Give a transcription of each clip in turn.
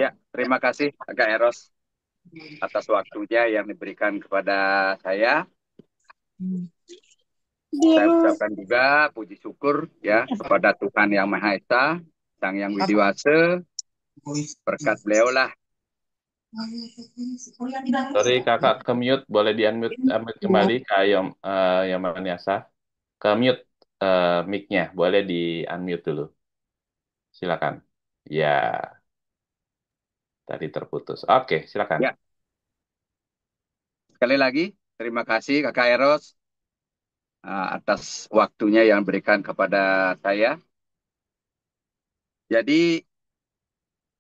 Ya, terima kasih Kak Eros atas waktunya yang diberikan kepada saya. Saya ucapkan juga puji syukur ya kepada Tuhan Yang Maha Esa, Sang Yang Widiwasa, berkat beliau lah. Sorry kakak ke mute, boleh di unmute, kembali ke Yom Maniasa. Ke mute mic-nya, boleh di unmute dulu. Silakan. Ya, tadi terputus. Oke, silakan. Ya, sekali lagi terima kasih Kakak Eros atas waktunya yang diberikan kepada saya. Jadi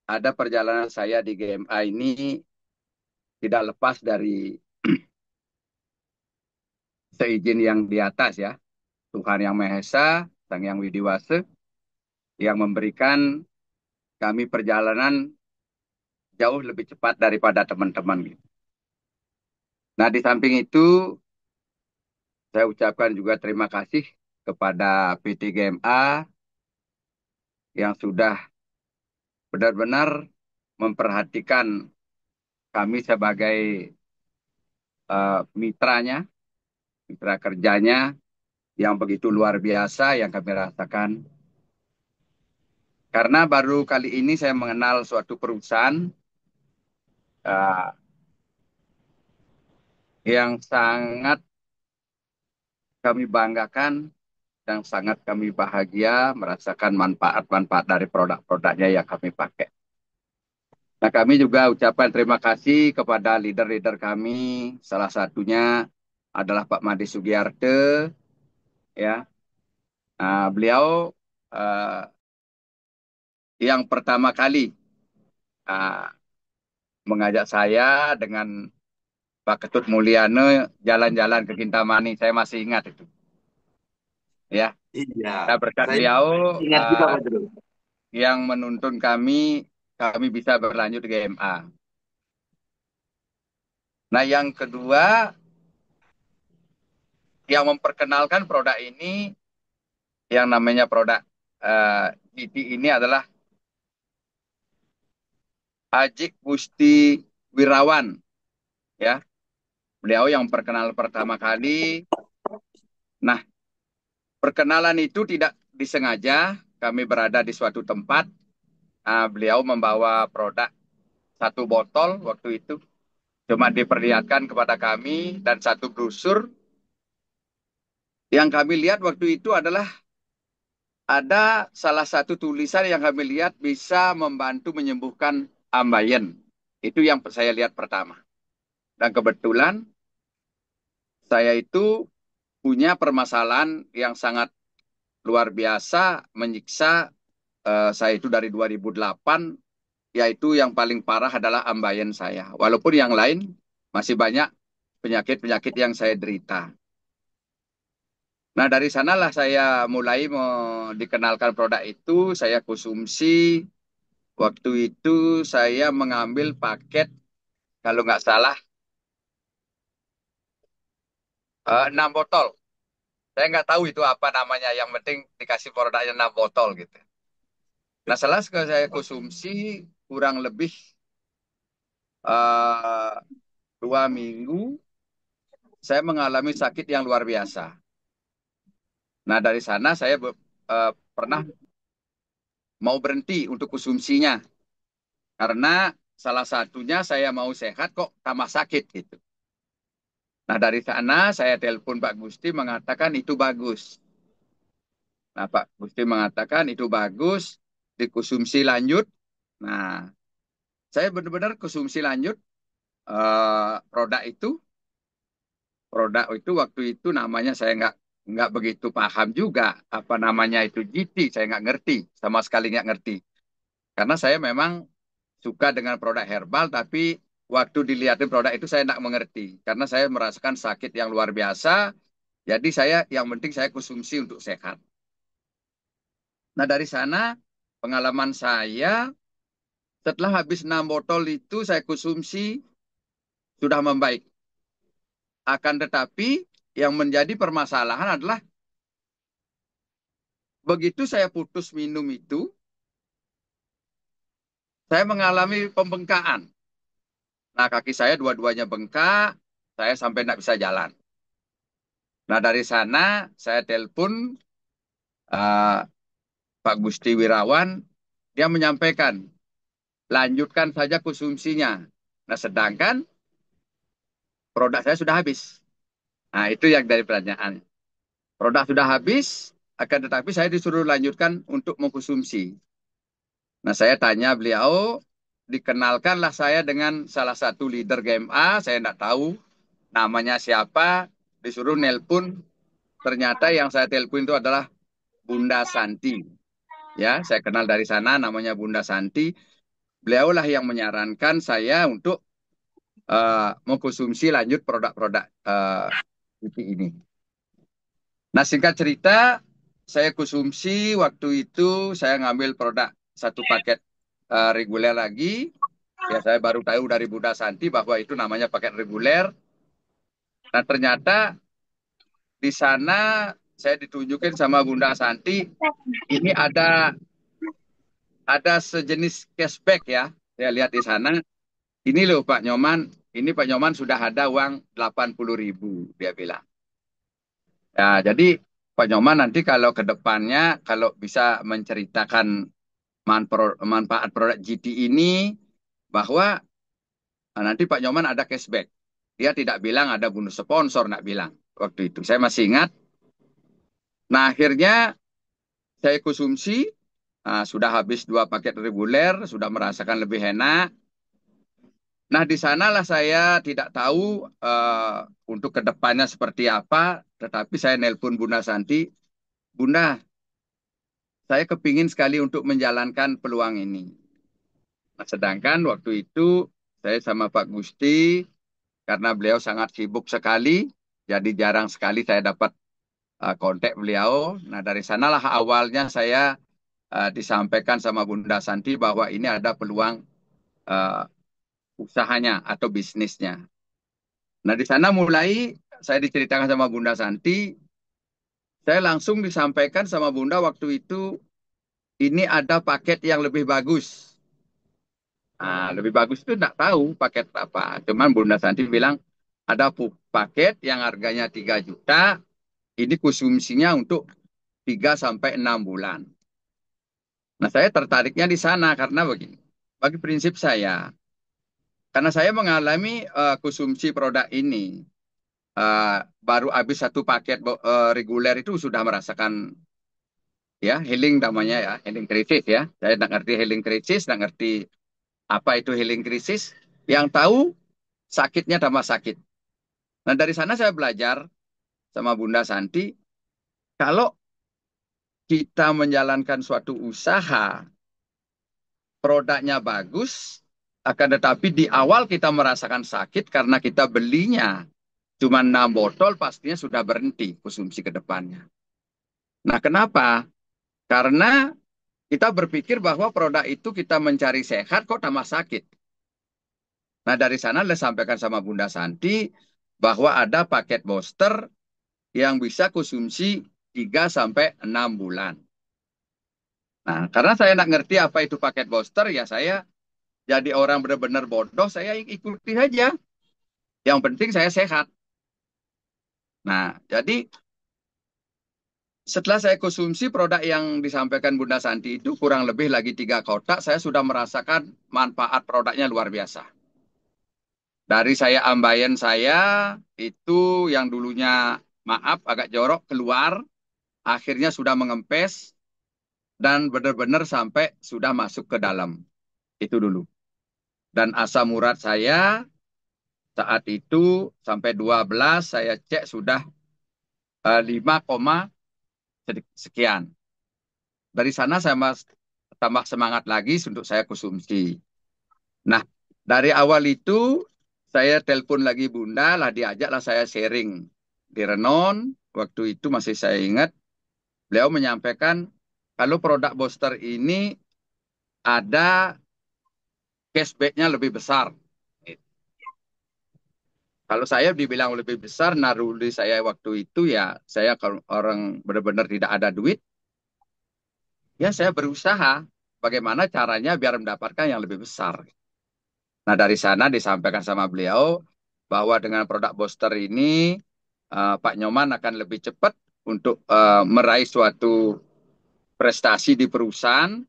ada perjalanan saya di GMA ini tidak lepas dari seizin yang di atas ya. Tuhan Yang Maha Esa, Sang Yang Widiwasa, yang memberikan kami perjalanan jauh lebih cepat daripada teman-teman gitu. Nah, di samping itu saya ucapkan juga terima kasih kepada PT GMA yang sudah benar-benar memperhatikan kami sebagai mitranya, mitra kerjanya yang begitu luar biasa yang kami rasakan. Karena baru kali ini saya mengenal suatu perusahaan uh, yang sangat kami banggakan dan sangat kami bahagia merasakan manfaat-manfaat dari produk-produknya yang kami pakai. Nah, kami juga ucapkan terima kasih kepada leader-leader kami. Salah satunya adalah Pak Made Sugiyarte, ya. Nah, beliau uh, yang pertama kali uh, mengajak saya dengan Pak Ketut Mulyana jalan-jalan ke Kintamani. Saya masih ingat itu, ya. Iya, Nah, berkat saya beliau ingat juga Pak Jero. yang menuntun kami bisa berlanjut ke GMA. Nah, yang kedua, yang memperkenalkan produk ini, yang namanya produk GT ini adalah Ajik Gusti Wirawan, ya. Beliau yang perkenal pertama kali. Nah, perkenalan itu tidak disengaja. Kami berada di suatu tempat. Beliau membawa produk satu botol waktu itu. Cuma diperlihatkan kepada kami dan satu brosur. Yang kami lihat waktu itu adalah ada salah satu tulisan yang kami lihat bisa membantu menyembuhkan ambeien. Itu yang saya lihat pertama. Dan kebetulan saya itu punya permasalahan yang sangat luar biasa menyiksa saya itu dari 2008, yaitu yang paling parah adalah ambeien saya. Walaupun yang lain masih banyak penyakit-penyakit yang saya derita. Nah, dari sanalah saya mulai dikenalkan produk itu, saya konsumsi. Waktu itu saya mengambil paket, kalau nggak salah, 6 botol. Saya nggak tahu itu apa namanya, yang penting dikasih produknya 6 botol gitu. Nah, setelah saya konsumsi kurang lebih eh, 2 minggu, saya mengalami sakit yang luar biasa. Nah, dari sana saya pernah mau berhenti untuk konsumsinya. Karena salah satunya saya mau sehat kok tambah sakit gitu. Nah, dari sana saya telepon Pak Gusti mengatakan itu bagus. Nah, Pak Gusti mengatakan itu bagus, dikonsumsi lanjut. Nah, saya benar-benar konsumsi lanjut produk itu. Produk itu waktu itu namanya saya nggak begitu paham juga apa namanya itu GT. Saya nggak ngerti, sama sekali nggak ngerti. Karena saya memang suka dengan produk herbal, tapi waktu dilihatin produk itu saya nggak mengerti. Karena saya merasakan sakit yang luar biasa, jadi saya yang penting saya konsumsi untuk sehat. Nah, dari sana pengalaman saya setelah habis 6 botol itu saya konsumsi sudah membaik. Akan tetapi yang menjadi permasalahan adalah begitu saya putus minum itu, saya mengalami pembengkakan. Nah, kaki saya dua-duanya bengkak, saya sampai tidak bisa jalan. Nah, dari sana saya telepon eh, Pak Gusti Wirawan, dia menyampaikan, lanjutkan saja konsumsinya. Nah, sedangkan produk saya sudah habis. Nah, itu yang dari pertanyaan. Produk sudah habis, akan tetapi saya disuruh lanjutkan untuk mengkonsumsi. Nah, saya tanya beliau, dikenalkanlah saya dengan salah satu leader GMA, saya tidak tahu namanya siapa, disuruh nelpon, ternyata yang saya telepon itu adalah Bunda Santi. Ya, saya kenal dari sana, namanya Bunda Santi. Beliaulah yang menyarankan saya untuk mengkonsumsi lanjut produk-produk ini. Nah, singkat cerita, saya konsumsi waktu itu saya ngambil produk satu paket reguler lagi. Ya, saya baru tahu dari Bunda Santi bahwa itu namanya paket reguler. Nah, ternyata di sana saya ditunjukin sama Bunda Santi, ini ada sejenis cashback ya. Saya lihat di sana, ini loh Pak Nyoman, ini Pak Nyoman sudah ada uang 80.000, dia bilang. Ya, jadi Pak Nyoman nanti kalau ke depannya, kalau bisa menceritakan manfaat produk GT ini, bahwa nanti Pak Nyoman ada cashback. Dia tidak bilang ada bonus sponsor, nak bilang. Waktu itu saya masih ingat. Nah, akhirnya saya konsumsi, sudah habis 2 paket reguler, sudah merasakan lebih enak. Nah, di sanalah saya tidak tahu untuk kedepannya seperti apa, tetapi saya nelpon Bunda Santi, Bunda, saya kepingin sekali untuk menjalankan peluang ini. Nah, sedangkan waktu itu saya sama Pak Gusti, karena beliau sangat sibuk sekali, jadi jarang sekali saya dapat kontak beliau. Nah, dari sanalah awalnya saya disampaikan sama Bunda Santi bahwa ini ada peluang uh, usahanya atau bisnisnya. Nah, di sana mulai saya diceritakan sama Bunda Santi, saya langsung disampaikan sama Bunda waktu itu, ini ada paket yang lebih bagus. Nah, lebih bagus itu tidak tahu paket apa. Cuman Bunda Santi bilang, ada paket yang harganya 3 juta, ini konsumsinya untuk 3 sampai 6 bulan. Nah, saya tertariknya di sana karena begini. Bagi prinsip saya, karena saya mengalami konsumsi produk ini, baru habis satu paket reguler itu sudah merasakan ya healing namanya ya, healing krisis ya. Saya tidak ngerti healing krisis, tidak ngerti apa itu healing krisis. Yang tahu sakitnya tambah sakit. Nah, dari sana saya belajar sama Bunda Santi, kalau kita menjalankan suatu usaha, produknya bagus, akan tetapi di awal kita merasakan sakit karena kita belinya cuma 6 botol, pastinya sudah berhenti konsumsi ke depannya. Nah, kenapa? Karena kita berpikir bahwa produk itu kita mencari sehat kok tambah sakit. Nah, dari sana saya sampaikan sama Bunda Santi bahwa ada paket booster yang bisa konsumsi 3 sampai 6 bulan. Nah, karena saya tidak ngerti apa itu paket booster, ya saya jadi orang benar-benar bodoh, saya ikuti saja. Yang penting saya sehat. Nah, jadi setelah saya konsumsi produk yang disampaikan Bunda Santi itu kurang lebih lagi 3 kotak, saya sudah merasakan manfaat produknya luar biasa. Dari saya ambayan saya itu yang dulunya maaf agak jorok keluar, akhirnya sudah mengempes dan benar-benar sampai sudah masuk ke dalam. Itu dulu. Dan asam urat saya saat itu sampai 12 saya cek sudah 5, sekian. Dari sana saya tambah semangat lagi untuk saya konsumsi. Nah, dari awal itu saya telepon lagi Bunda, lah diajaklah saya sharing di Renon. Waktu itu masih saya ingat, beliau menyampaikan kalau produk booster ini ada cashback-nya lebih besar. Kalau saya dibilang lebih besar, naruli saya waktu itu ya, saya kalau orang benar-benar tidak ada duit, ya saya berusaha. bagaimana caranya biar mendapatkan yang lebih besar. Nah, dari sana disampaikan sama beliau bahwa dengan produk booster ini Pak Nyoman akan lebih cepat untuk meraih suatu prestasi di perusahaan.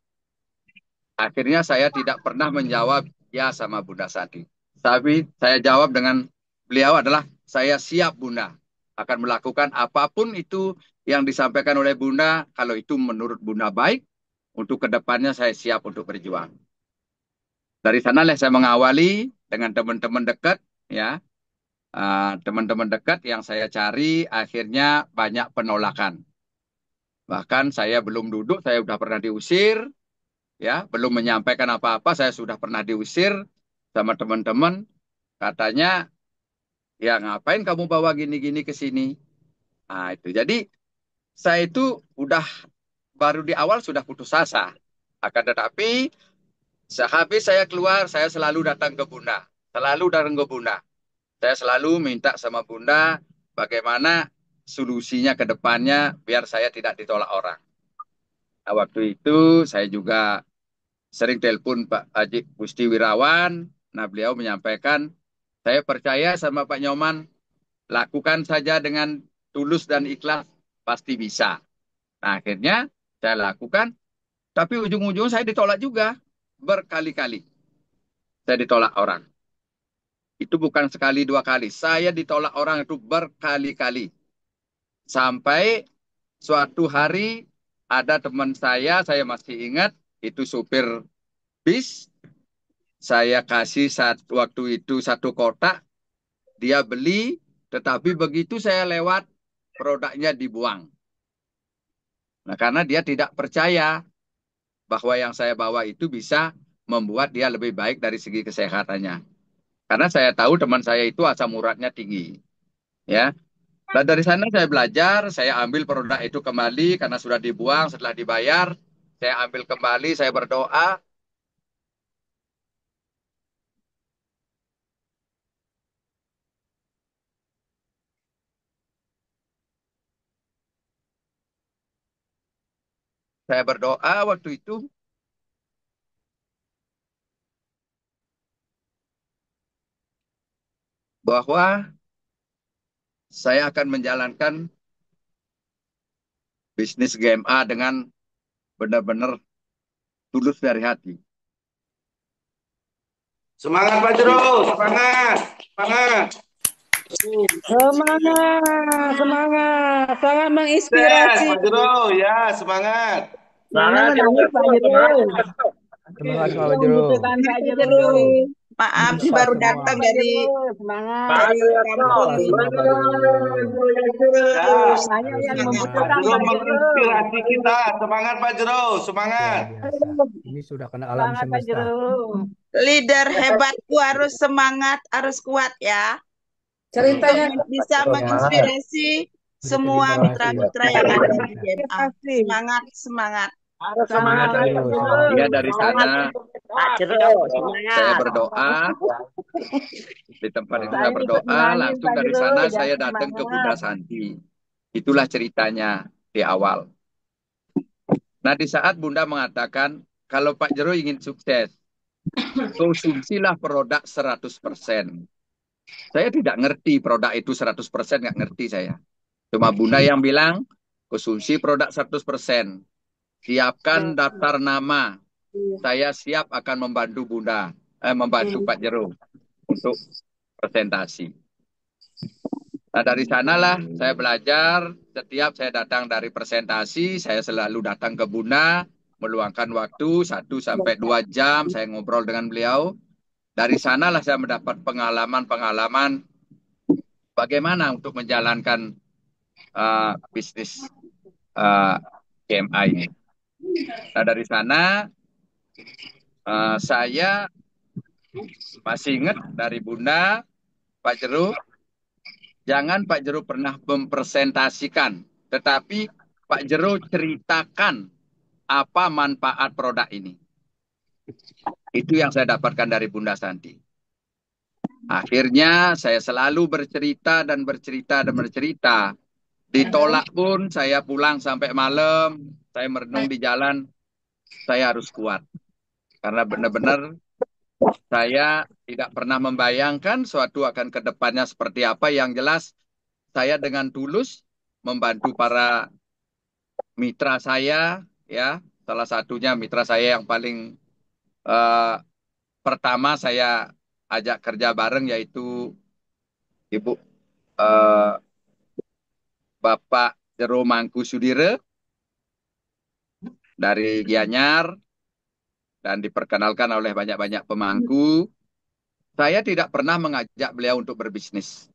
Akhirnya saya tidak pernah menjawab ya sama Bunda Sati. Tapi saya jawab dengan beliau adalah saya siap Bunda akan melakukan apapun itu yang disampaikan oleh Bunda. Kalau itu menurut Bunda baik, untuk kedepannya saya siap untuk berjuang. Dari sanalah saya mengawali dengan teman-teman dekat, ya, teman-teman dekat yang saya cari akhirnya banyak penolakan. Bahkan saya belum duduk, saya sudah pernah diusir, ya, belum menyampaikan apa-apa, saya sudah pernah diusir sama teman-teman. Katanya, ya ngapain kamu bawa gini-gini ke sini? Nah, itu. Jadi saya itu udah baru di awal sudah putus asa. Akan tetapi sehabis saya keluar, saya selalu datang ke Bunda. Selalu datang ke Bunda. Saya selalu minta sama Bunda bagaimana solusinya ke depannya biar saya tidak ditolak orang. Nah, waktu itu saya juga sering telepon Pak Haji Gusti Wirawan. Nah, beliau menyampaikan, saya percaya sama Pak Nyoman, lakukan saja dengan tulus dan ikhlas, pasti bisa. Nah, akhirnya saya lakukan, tapi ujung-ujung saya ditolak juga. Berkali-kali saya ditolak orang. Itu bukan sekali dua kali. Saya ditolak orang itu berkali-kali. Sampai suatu hari ada teman saya masih ingat, itu supir bis. Saya kasih waktu itu satu kotak, dia beli, tetapi begitu saya lewat, produknya dibuang. Nah, karena dia tidak percaya bahwa yang saya bawa itu bisa membuat dia lebih baik dari segi kesehatannya. Karena saya tahu teman saya itu asam uratnya tinggi. Ya. Dan dari sana saya belajar, saya ambil produk itu kembali karena sudah dibuang setelah dibayar. Saya ambil kembali, saya berdoa, waktu itu bahwa saya akan menjalankan bisnis GMA dengan benar-benar tulus dari hati. Semangat Pak Jero, semangat, semangat. Semangat, semangat, sangat menginspirasi. Pak Jero, ya semangat. Jangan menangis Pak Jero. Semangat Pak Jero. Pak Jero. Maaf, ini baru datang dari kampung. Saya yang Pak membutuhkan Jero Pak Jero. menginspirasi kita. Semangat Pak Jero, semangat. Ini sudah kena alam Semangat Pak semesta. Jero. Leader hebatku harus semangat, harus kuat ya. Ceritanya Untuk bisa menginspirasi semua mitra-mitra yang ada di GMA. Semangat, semangat. semangat Pak Jero. Ya, dari sana Pak Jero, semangat. saya berdoa, di tempat itu saya berdoa, langsung dari sana saya datang ke Bunda Santi. Itulah ceritanya di awal. Nah, di saat Bunda mengatakan, kalau Pak Jero ingin sukses, konsumsilah produk 100%. Saya tidak ngerti produk itu 100%, nggak ngerti saya. Cuma Bunda yang bilang, konsumsi produk 100%. Siapkan daftar nama. Saya siap akan membantu Bunda, membantu Pak Jero untuk presentasi. Nah, dari sanalah saya belajar. Setiap saya datang dari presentasi, saya selalu datang ke Bunda, meluangkan waktu 1 sampai 2 jam, saya ngobrol dengan beliau. Dari sanalah saya mendapat pengalaman-pengalaman bagaimana untuk menjalankan bisnis GMA ini. Nah, dari sana saya masih ingat dari Bunda, Pak Jero, jangan Pak Jero pernah mempresentasikan, tetapi Pak Jero ceritakan apa manfaat produk ini. Itu yang saya dapatkan dari Bunda Santi. Akhirnya saya selalu bercerita dan bercerita dan bercerita. Ditolak pun saya pulang sampai malam, saya merenung di jalan. saya harus kuat. Karena benar-benar saya tidak pernah membayangkan suatu akan ke depannya seperti apa. Yang jelas saya dengan tulus membantu para mitra saya, ya. Salah satunya mitra saya yang paling eh, pertama saya ajak kerja bareng yaitu Ibu eh, Bapak Jero Mangku Sudire dari Gianyar dan diperkenalkan oleh banyak-banyak pemangku. Saya tidak pernah mengajak beliau untuk berbisnis.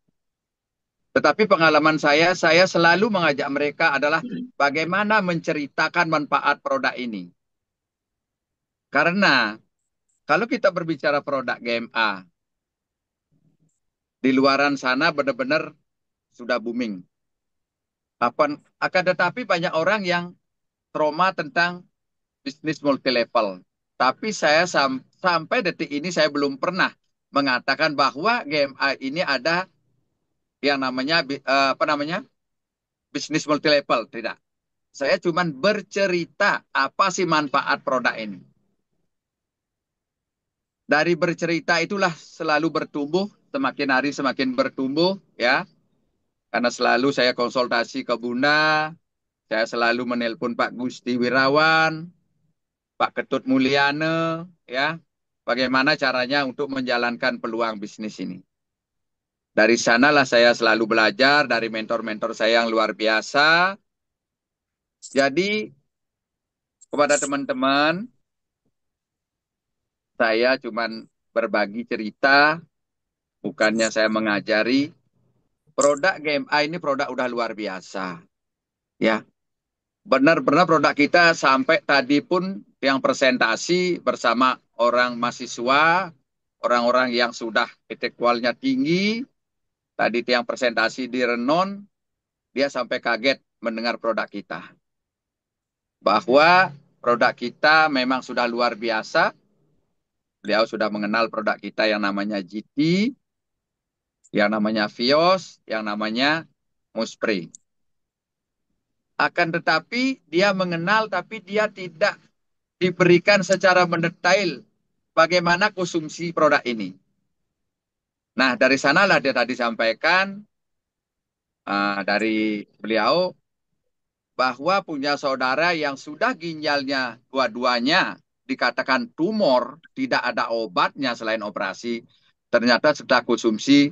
Tetapi pengalaman saya selalu mengajak mereka adalah bagaimana menceritakan manfaat produk ini. Karena kalau kita berbicara produk GMA, di luaran sana benar-benar sudah booming. Akan tetapi banyak orang yang trauma tentang bisnis multi level. Tapi saya sampai detik ini saya belum pernah mengatakan bahwa GMA ini ada yang namanya bisnis multi level. Tidak. Saya cuma bercerita apa sih manfaat produk ini. Dari bercerita itulah selalu bertumbuh, semakin hari semakin bertumbuh, ya. Karena selalu saya konsultasi ke Bunda, saya selalu menelpon Pak Gusti Wirawan, Pak Ketut Mulyana, ya. Bagaimana caranya untuk menjalankan peluang bisnis ini. Dari sanalah saya selalu belajar dari mentor-mentor saya yang luar biasa. Jadi kepada teman-teman, saya cuman berbagi cerita, bukannya saya mengajari. Produk GMA ini produk udah luar biasa. Ya, benar-benar produk kita sampai tadi pun yang presentasi bersama orang mahasiswa, orang-orang yang sudah intelektualnya tinggi, tadi yang presentasi di Renon, dia sampai kaget mendengar produk kita. Bahwa produk kita memang sudah luar biasa. Beliau sudah mengenal produk kita yang namanya GT, yang namanya Vios, yang namanya Muspre. Akan tetapi dia mengenal tapi dia tidak diberikan secara mendetail bagaimana konsumsi produk ini. Nah, dari sanalah dia tadi sampaikan dari beliau bahwa punya saudara yang sudah ginjalnya dua-duanya dikatakan tumor, tidak ada obatnya selain operasi. Ternyata setelah konsumsi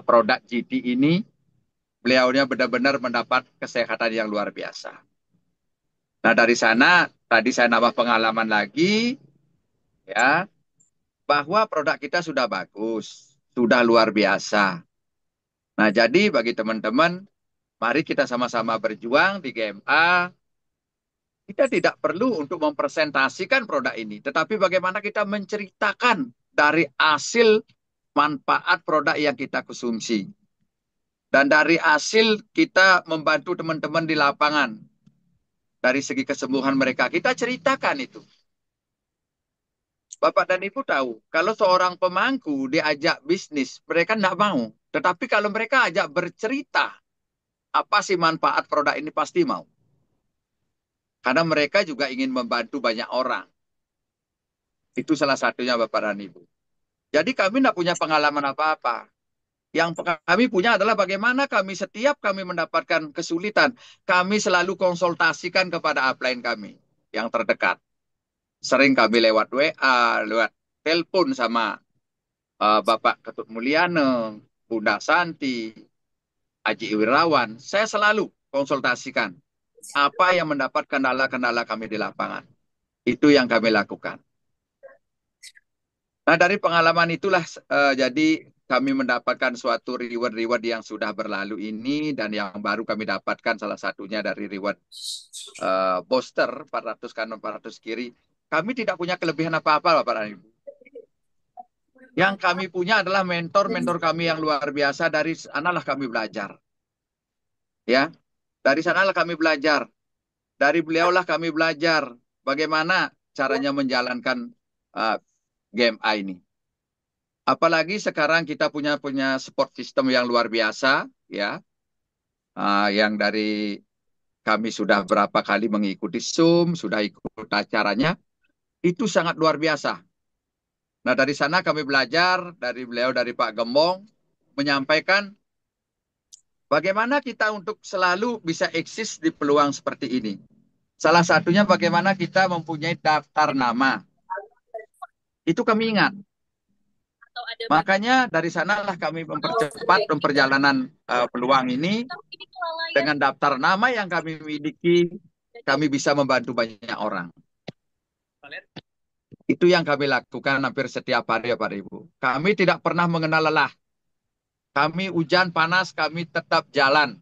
produk GT ini, beliaunya benar-benar mendapat kesehatan yang luar biasa. Nah, dari sana tadi saya nambah pengalaman lagi, ya, bahwa produk kita sudah bagus, sudah luar biasa. Nah, jadi bagi teman-teman, mari kita sama-sama berjuang di GMA. Kita tidak perlu untuk mempresentasikan produk ini, tetapi bagaimana kita menceritakan dari hasil manfaat produk yang kita konsumsi. Dan dari hasil kita membantu teman-teman di lapangan. Dari segi kesembuhan mereka, kita ceritakan itu. Bapak dan Ibu tahu, kalau seorang pemangku diajak bisnis, mereka tidak mau. Tetapi kalau mereka ajak bercerita, apa sih manfaat produk ini pasti mau. Karena mereka juga ingin membantu banyak orang. Itu salah satunya Bapak dan Ibu. Jadi kami tidak punya pengalaman apa-apa. Yang kami punya adalah bagaimana setiap kami mendapatkan kesulitan, kami selalu konsultasikan kepada upline kami yang terdekat. Sering kami lewat WA, lewat telepon sama Bapak Ketut Mulyana, Bunda Santi, Haji Wirawan. Saya selalu konsultasikan apa yang mendapat kendala-kendala kami di lapangan. Itu yang kami lakukan. Nah, dari pengalaman itulah jadi kami mendapatkan suatu reward-reward yang sudah berlalu ini dan yang baru kami dapatkan salah satunya dari reward booster 400 kanan 400 kiri. Kami tidak punya kelebihan apa-apa Bapak dan Ibu. Yang kami punya adalah mentor-mentor kami yang luar biasa, dari sanalah kami belajar. Ya, dari sanalah kami belajar. Dari beliaulah kami belajar bagaimana caranya menjalankan GMA ini. Apalagi sekarang kita punya support system yang luar biasa, ya, yang dari kami sudah berapa kali mengikuti Zoom, sudah ikut acaranya, itu sangat luar biasa. Nah, dari sana kami belajar dari beliau, dari Pak Gembong, menyampaikan bagaimana kita untuk selalu bisa eksis di peluang seperti ini. Salah satunya bagaimana kita mempunyai daftar nama. Itu kami ingat. Makanya dari sanalah kami mempercepat perjalanan peluang ini. Dengan daftar nama yang kami miliki, kami bisa membantu banyak orang. Itu yang kami lakukan hampir setiap hari ya Pak Ibu. Kami tidak pernah mengenal lelah. Kami hujan panas, kami tetap jalan.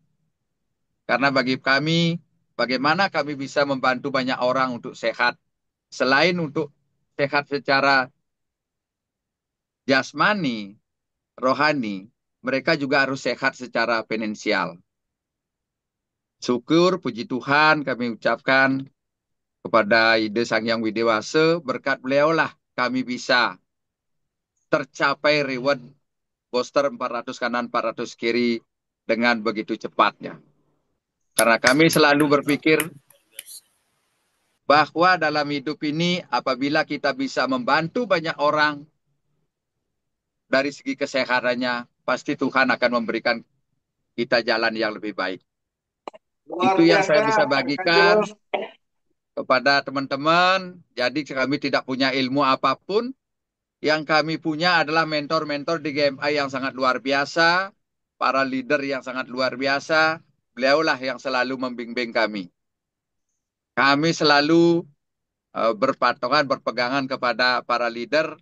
Karena bagi kami, bagaimana kami bisa membantu banyak orang untuk sehat. Selain untuk sehat secara jasmani, rohani, mereka juga harus sehat secara finansial. Syukur, puji Tuhan kami ucapkan kepada Ide Sang Hyang Widewasa, berkat beliaulah kami bisa tercapai reward booster 400 kanan 400 kiri dengan begitu cepatnya. Karena kami selalu berpikir bahwa dalam hidup ini apabila kita bisa membantu banyak orang dari segi kesehatannya, pasti Tuhan akan memberikan kita jalan yang lebih baik. Itu yang saya bisa bagikan kepada teman-teman. Jadi kami tidak punya ilmu apapun. Yang kami punya adalah mentor-mentor di GMI yang sangat luar biasa, para leader yang sangat luar biasa. Beliaulah yang selalu membimbing kami. Kami selalu berpatokan, berpegangan kepada para leader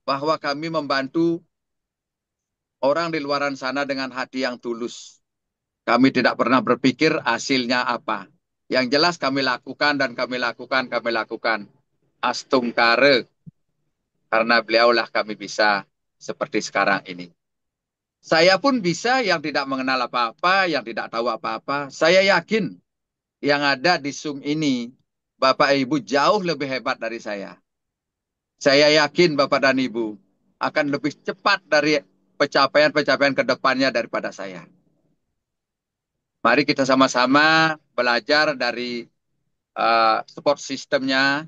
bahwa kami membantu orang di luaran sana dengan hati yang tulus. Kami tidak pernah berpikir hasilnya apa. Yang jelas kami lakukan dan kami lakukan. Astungkare. Karena beliaulah kami bisa seperti sekarang ini. Saya pun bisa yang tidak mengenal apa-apa, yang tidak tahu apa-apa. Saya yakin yang ada di Zoom ini, Bapak Ibu jauh lebih hebat dari saya. Saya yakin Bapak dan Ibu akan lebih cepat dari pencapaian-pencapaian ke depannya daripada saya. Mari kita sama-sama belajar dari support sistemnya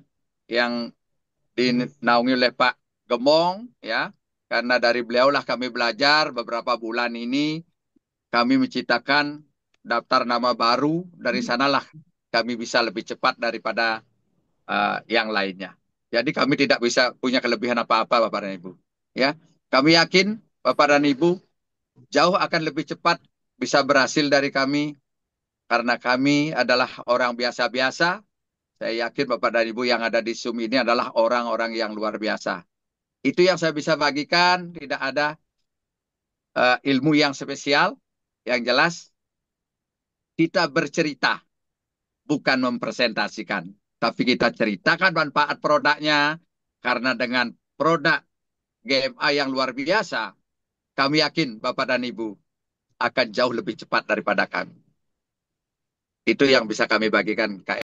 yang dinaungi oleh Pak Gembong, ya. Karena dari beliaulah kami belajar beberapa bulan ini, kami menciptakan daftar nama baru, dari sanalah kami bisa lebih cepat daripada yang lainnya. Jadi kami tidak bisa punya kelebihan apa-apa Bapak dan Ibu. Ya, kami yakin Bapak dan Ibu jauh akan lebih cepat bisa berhasil dari kami, karena kami adalah orang biasa-biasa. Saya yakin Bapak dan Ibu yang ada di Zoom ini adalah orang-orang yang luar biasa. Itu yang saya bisa bagikan, tidak ada ilmu yang spesial. Yang jelas, kita bercerita, bukan mempresentasikan. Tapi kita ceritakan manfaat produknya, karena dengan produk GMA yang luar biasa, kami yakin Bapak dan Ibu akan jauh lebih cepat daripada kami. Itu yang bisa kami bagikan.